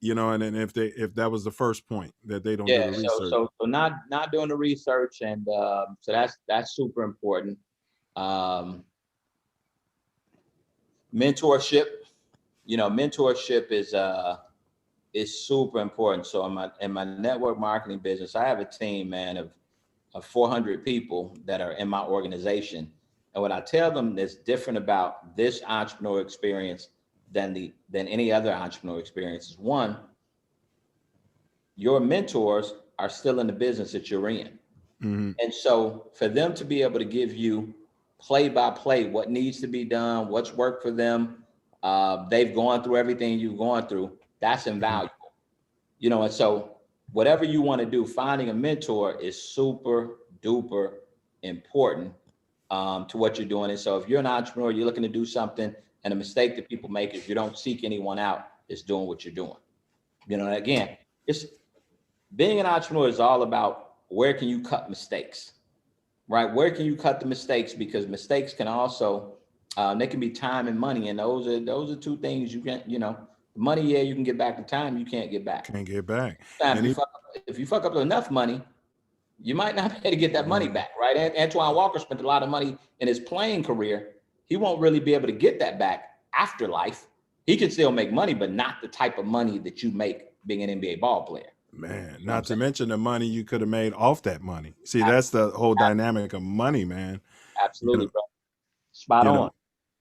you know, and then if that was the first point, that they don't do Yeah, the research. so not doing the research, and so that's super important. Um, mentorship, mentorship is super important. So in my network marketing business, I have a team, man, of 400 people that are in my organization. And what I tell them that's different about this entrepreneur experience than any other entrepreneur experience is, one, your mentors are still in the business that you're in. Mm-hmm. And so for them to be able to give you play by play what needs to be done, what's worked for them, they've gone through everything you've gone through, that's invaluable. And so whatever you want to do, finding a mentor is super duper important to what you're doing. And so if you're an entrepreneur, you're looking to do something, and a mistake that people make is you don't seek anyone out, is doing what you're doing. And again, it's being an entrepreneur is all about where can you cut mistakes, right? Where can you cut the mistakes? Because mistakes can also, they can be time and money. And those are two things you can't, money, yeah, you can get back. The time you can't get back. Can't get back. If you fuck up enough money, you might not be able to get that money back, right? Antoine Walker spent a lot of money in his playing career. He won't really be able to get that back after life. He can still make money, but not the type of money that you make being an NBA ball player. Man, not to mention the money you could have made off that money. See, that's the whole dynamic of money, man. Absolutely, bro. Spot on.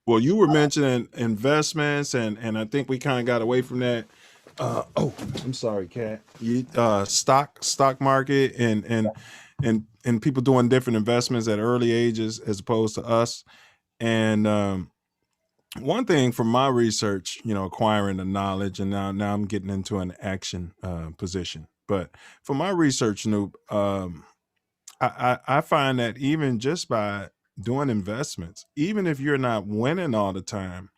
Well, you were mentioning investments, and I think we kind of got away from that. I'm sorry, Kat. Stock market and people doing different investments at early ages as opposed to us. And one thing from my research, acquiring the knowledge, and now I'm getting into an action position. But for my research, Noob, I find that even just by doing investments, even if you're not winning all the time,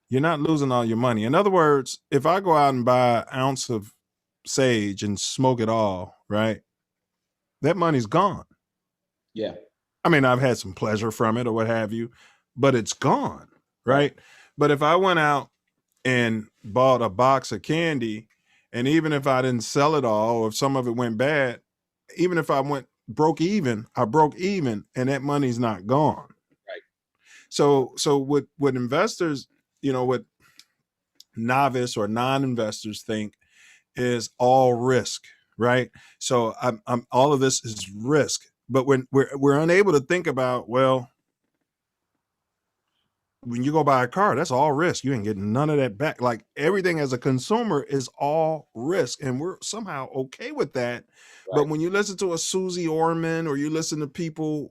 you're not losing all your money. In other words, if I go out and buy an ounce of sage and smoke it all, right, that money's gone. Yeah. I mean, I've had some pleasure from it or what have you, but it's gone, right? But if I went out and bought a box of candy, and even if I didn't sell it all, or if some of it went bad, even if I broke even, and that money's not gone. Right. So with investors, what novice or non-investors think is all risk, right? So I'm all of this is risk, but when we're unable to think about, well, when you go buy a car, that's all risk. You ain't getting none of that back. Like everything as a consumer is all risk, and we're somehow okay with that. Right. But when you listen to a Susie Orman, or you listen to people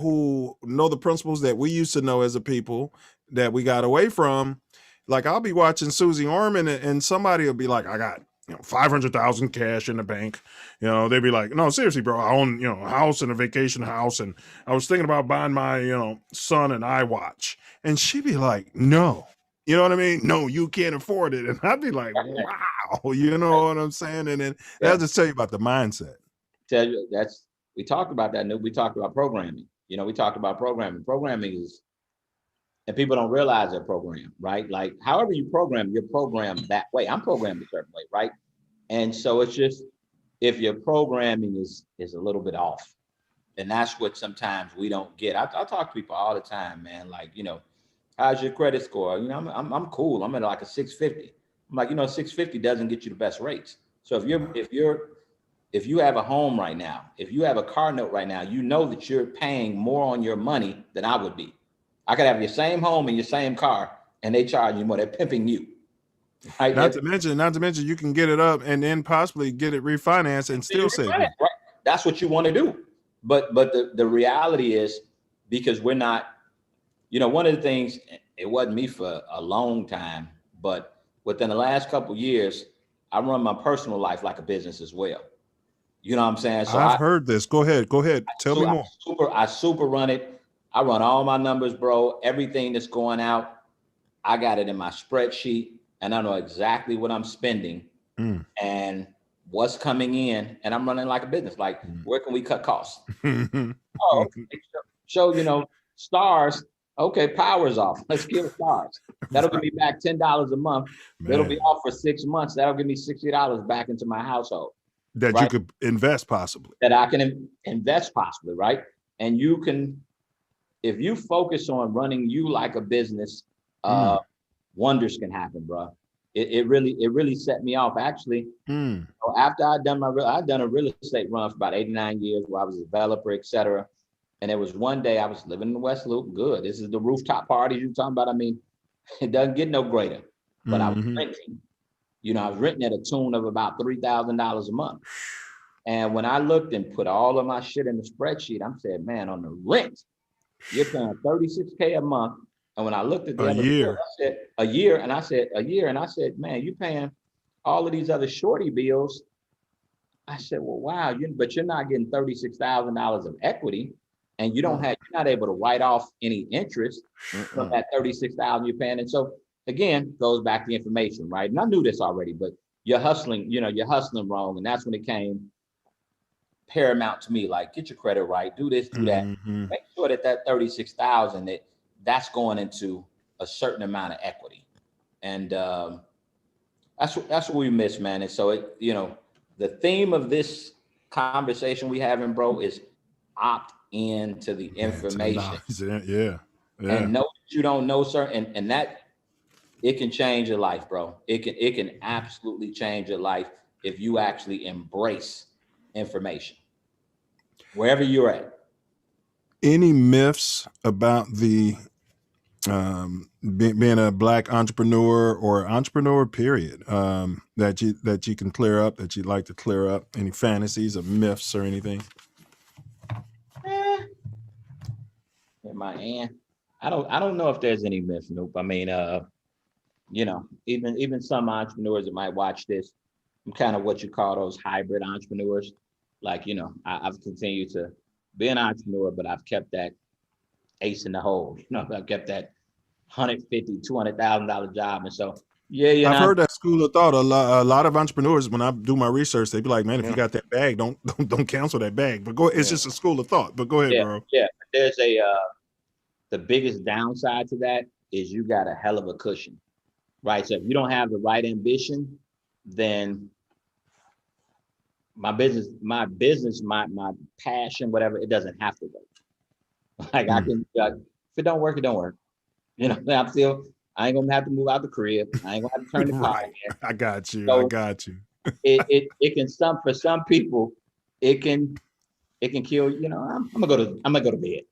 who know the principles that we used to know as a people that we got away from, like I'll be watching Susie Orman, and somebody will be like, I got 500,000 cash in the bank. They'd be like, no, seriously, bro, I own, a house and a vacation house. And I was thinking about buying my, son an iWatch. And she'd be like, no, you know what I mean? No, you can't afford it. And I'd be like, wow, you know what I'm saying? And then that'll just tell you about the mindset. We talked about that. We talked about programming. We talked about programming. Programming is, and people don't realize they're programmed, right? Like however you program, you're programmed that way. I'm programmed a certain way, right? And so it's just, if your programming is a little bit off, and that's what sometimes we don't get. I talk to people all the time, man. Like, how's your credit score? I'm cool. I'm at like a 650. I'm like, 650 doesn't get you the best rates. So if you have a home right now, if you have a car note right now, you know that you're paying more on your money than I would be. I could have your same home and your same car, and they charge you more. They're pimping you. Right? Not to mention, you can get it up and then possibly get it refinanced and still save money. Right? That's what you want to do. But the reality is, because we're not, one of the things, it wasn't me for a long time, but within the last couple of years, I run my personal life like a business as well. You know what I'm saying? So I've heard this. Go ahead. Tell me more. I super run it. I run all my numbers, bro. Everything that's going out, I got it in my spreadsheet, and I know exactly what I'm spending and what's coming in, and I'm running like a business. Like, where can we cut costs? So, stars, Okay, power's off. Let's kill stars. That'll give me back $10 a month. It'll be off for 6 months. That'll give me $60 back into my household. That right? You could invest possibly. That I can invest possibly, right? And you can, if you focus on running you like a business, wonders can happen, bro. It really set me off. Actually, after I'd done a real estate run for about 89 years, where I was a developer, etc. And it was one day I was living in the West Loop. Good. This is the rooftop parties you're talking about. I mean, it doesn't get no greater. But I was renting. I was renting at a tune of about $3,000 a month. And when I looked and put all of my shit in the spreadsheet, I'm saying, man, on the rent, you're paying $36K a month. And when I looked at the other bill, I said a year, and I said, man, you're paying all of these other shorty bills. I said, well, wow, but you're not getting $36,000 of equity, and you're not able to write off any interest from that $36,000 you're paying. And so again, goes back to the information, right? And I knew this already, but you're hustling wrong. And that's when it came paramount to me, like, get your credit right, do this, do that. Make sure that 36,000, that's going into a certain amount of equity. And that's what we miss, man. And so the theme of this conversation we having, bro, is opt into the information. Yeah. And know that you don't know, sir. And that it can change your life, bro. It can absolutely change your life if you actually embrace information wherever you're at. Any myths about the being a Black entrepreneur or entrepreneur period that you can clear up, that you'd like to clear up? Any fantasies or myths or anything? I don't know if there's any myths. Nope. I mean, even some entrepreneurs that might watch this, I'm kind of what you call those hybrid entrepreneurs. Like, I've continued to be an entrepreneur, but I've kept that ace in the hole. I've kept that $150,000, $200,000 job. And so, I've heard that school of thought. A lot of entrepreneurs, when I do my research, they be like, man, if you got that bag, don't cancel that bag. But it's just a school of thought. But go ahead, bro. Yeah. There's the biggest downside to that is you got a hell of a cushion, right? So if you don't have the right ambition, then my business, my passion, whatever, it doesn't have to work. Like I can, if it don't work, it don't work. I ain't gonna have to move out the crib. I ain't gonna have to turn the power. I got you. So I got you. it can for some people, it can kill. I'm gonna go to bed.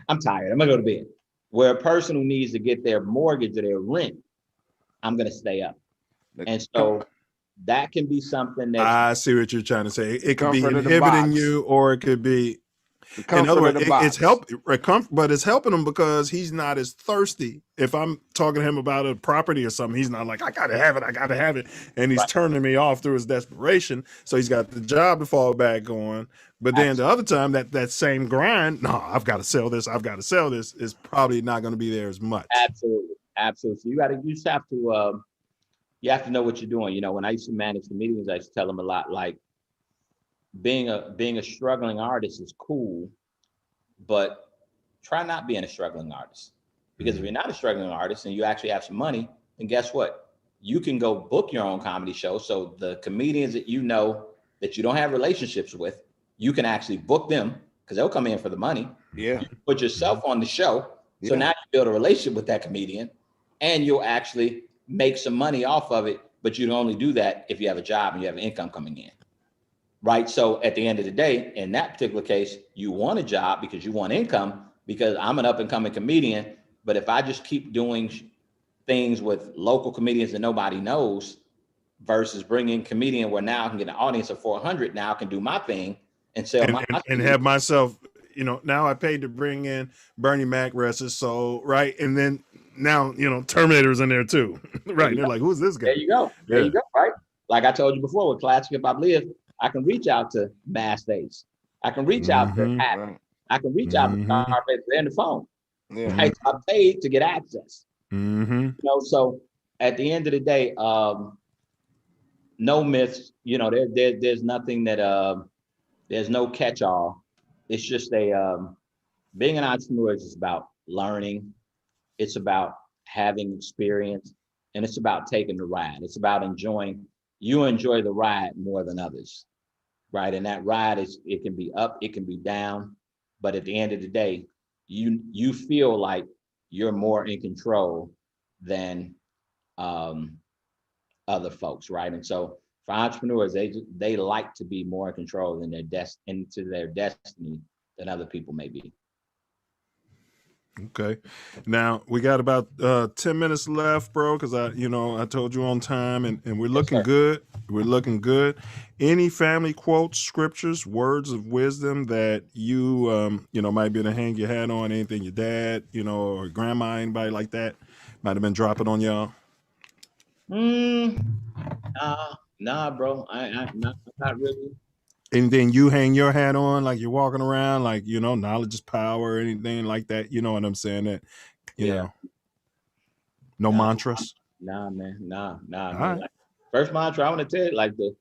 I'm tired. I'm gonna go to bed. Where a person who needs to get their mortgage or their rent, I'm gonna stay up. And so that can be something that I see what you're trying to say. It could be inhibiting you, or it could be. In other words, it's but it's helping him because he's not as thirsty. If I'm talking to him about a property or something, he's not like, I gotta have it. And he's turning me off through his desperation. So he's got the job to fall back on. But then the other time, that same grind, no, I've got to sell this, is probably not going to be there as much. Absolutely. So you just have to, you have to know what you're doing. When I used to manage the meetings, I used to tell them a lot, like, being a struggling artist is cool, but try not being a struggling artist. Because if you're not a struggling artist and you actually have some money, then guess what? You can go book your own comedy show. So the comedians that that you don't have relationships with, you can actually book them because they'll come in for the money. Yeah. You put yourself on the show. So now you build a relationship with that comedian and you'll actually make some money off of it. But you can only do that if you have a job and you have income coming in. Right. So at the end of the day, in that particular case, you want a job because you want income, because I'm an up and coming comedian. But if I just keep doing things with local comedians that nobody knows versus bringing comedian where now I can get an audience of 400, now I can do my thing and sell and have myself, now I paid to bring in Bernie Mac, rest his soul. Right. And then now, Terminator's in there too. Right. And they're like, who's this guy? There you go. You go. Right. Like I told you before with Classic Hip Hop Live, I can reach out to Mass Days. I can reach out to Happy. I can reach out to Scarface. They're on the phone. Yeah. Right? I paid to get access. So at the end of the day, no myths. There's nothing that there's no catch-all. It's just being an entrepreneur is just about learning. It's about having experience, and it's about taking the ride. It's about enjoying. You enjoy the ride more than others, right? And that ride it can be up, it can be down, but at the end of the day, you feel like you're more in control than other folks, right? And so for entrepreneurs, they like to be more in control than into their destiny than other people may be. Okay. Now we got about 10 minutes left, bro, because I told you on time, and we're looking good. We're looking good. Any family quotes, scriptures, words of wisdom that you might be able to hang your hat on, anything your dad, or grandma, anybody like that might have been dropping on y'all? Nah, bro. I not really. Anything you hang your hat on, like you're walking around, like, knowledge is power, or anything like that, you know what I'm saying? That, no mantras? Nah, man. Nah, man. Right. Like, first mantra, I want to tell you,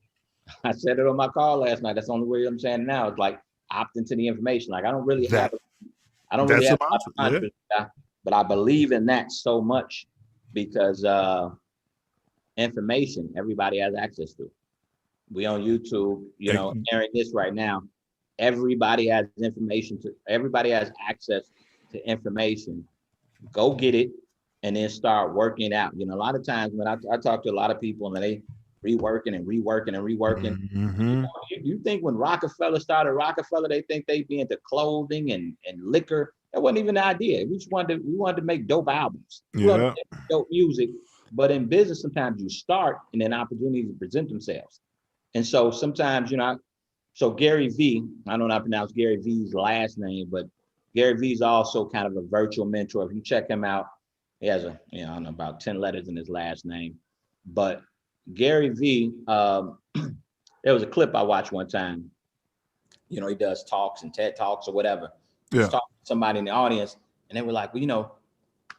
I said it on my call last night. That's the only way I'm saying it now. It's like opt into the information. Like I don't really have mantras, but I believe in that so much because information everybody has access to. We on YouTube, airing this right now. Everybody has everybody has access to information. Go get it and then start working out. A lot of times when I talk to a lot of people and they reworking. Mm-hmm. You think when Rockefeller started Rockefeller, they think they'd be into clothing and liquor. That wasn't even the idea. We wanted to make dope albums. We wanted to make dope music. But in business, sometimes you start and then opportunities present themselves. And so sometimes, so Gary V, I don't know how to pronounce Gary V's last name, but Gary V is also kind of a virtual mentor. If you check him out, he has I don't know, about 10 letters in his last name. But Gary V, there was a clip I watched one time. He does talks and TED Talks or whatever. He was talking to somebody in the audience, and they were like, well,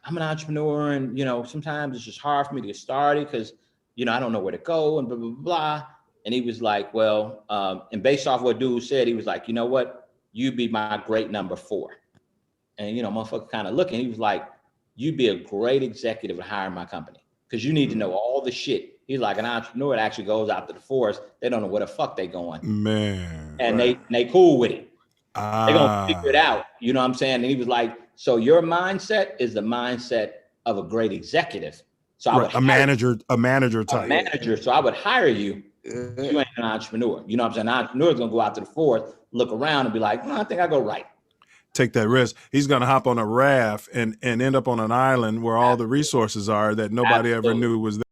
I'm an entrepreneur, and sometimes it's just hard for me to get started because I don't know where to go and blah blah blah. And he was like, well, and based off what dude said, he was like, you know what, you'd be my great number 4. And motherfucker kind of looking, he was like, you'd be a great executive to hire my company because you need to know all the shit. He's like, an entrepreneur that actually goes out to the forest, they don't know where the fuck they going, man, and they cool with it. They gonna figure it out. You know what I'm saying? And he was like, so your mindset is the mindset of a great executive. So I would a manager type. So I would hire you. You ain't an entrepreneur. You know what I'm saying? An entrepreneur is gonna go out to the forest, look around, and be like, I think I go right. Take that risk. He's gonna hop on a raft and end up on an island where all the resources are that nobody ever knew was there.